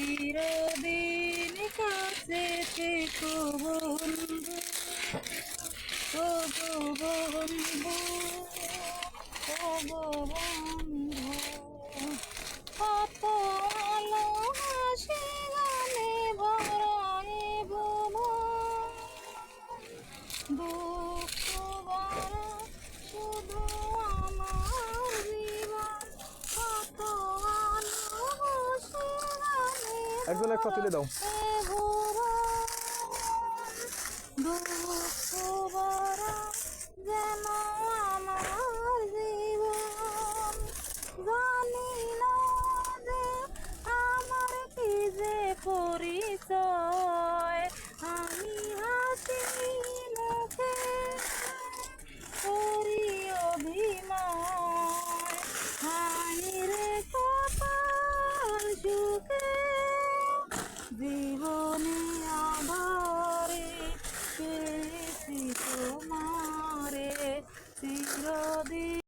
চিরদিন কাছে থেকো বন্ধু, ও গো বন্ধু, ও গো বন্ধু। কত আলো হাসি গানে ভরায় ভুবন, দুঃখ ভরা শুধু আমার জীবন। কত আলো হাসি গানে একজন একটা তুলে দাও। দুঃখ ভরা যেন আমার জীবন। জানি না যে আমার কি যে পরিচয়, আমি হাসি মুখে করি অভিনয়। হায় রে কপাল সুখে জীবনে আধারে পেয়েছি তোমারে চিরদিন।